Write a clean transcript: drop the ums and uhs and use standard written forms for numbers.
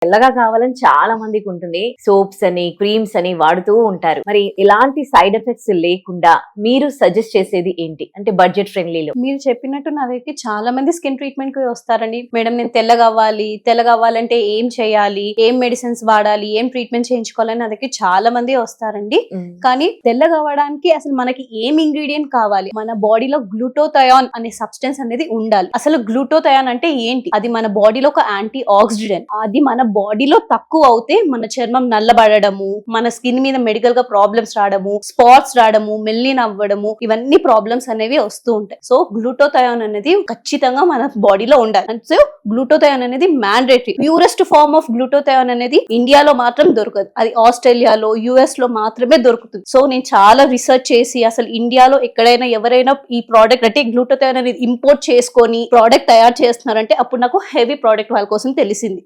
తెల్లగా కావాలని చాలా మందికి ఉంటుంది. సోప్స్ అని, క్రీమ్స్ అని వాడుతూ ఉంటారు. మరి ఇలాంటి సైడ్ ఎఫెక్ట్స్ లేకుండా మీరు సజెస్ట్ చేసేది ఏంటి? అంటే బడ్జెట్ ఫ్రెండ్లీలో. మీరు చెప్పినట్టు నా దగ్గరికి చాలా మంది స్కిన్ ట్రీట్మెంట్ కి వస్తారండి. మేడం నేను తెల్లగా అవ్వాలంటే ఏం చేయాలి, ఏం మెడిసిన్స్ వాడాలి, ఏం ట్రీట్మెంట్ చేయించుకోవాలని నా దగ్గరికి చాలా మంది వస్తారండి. కానీ తెల్లగా అవ్వడానికి అసలు మనకి ఏం ఇంగ్రీడియంట్ కావాలి? మన బాడీలో గ్లూటోథయాన్ అనే సబ్స్టెన్స్ అనేది ఉండాలి. అసలు గ్లూటోథయాన్ అంటే ఏంటి? అది మన బాడీలో ఒక యాంటీ ఆక్సిడెంట్. అది మన బాడీలో తక్కువ అవుతే మన చర్మం నల్లబడము, మన స్కిన్ మీద మెడికల్ గా ప్రాబ్లమ్స్ రావడము, స్పాట్స్ రావడము, మెల్లిన్ అవ్వడము, ఇవన్నీ ప్రాబ్లమ్స్ అనేవి వస్తూ ఉంటాయి. సో గ్లూటోథయాన్ అనేది ఖచ్చితంగా మన బాడీలో ఉండాలి. అండ్ సో గ్లూటోథయాన్ అనేది mandatory. Purest form of glutathione అనేది ఇండియాలో మాత్రం దొరకదు. అది ఆస్ట్రేలియాలో, యుఎస్ లో మాత్రమే దొరుకుతుంది. సో నేను చాలా రీసెర్చ్ చేసి అసలు ఇండియాలో ఎక్కడైనా ఎవరైనా ఈ ప్రోడక్ట్ అంటే గ్లూటోథయాన్ అనేది ఇంపోర్ట్ చేసుకొని ప్రోడక్ట్ తయారు చేస్తున్నారంటే అప్పుడు నాకు హెవీ ప్రోడక్ట్ వాళ్ళ కోసం తెలిసింది.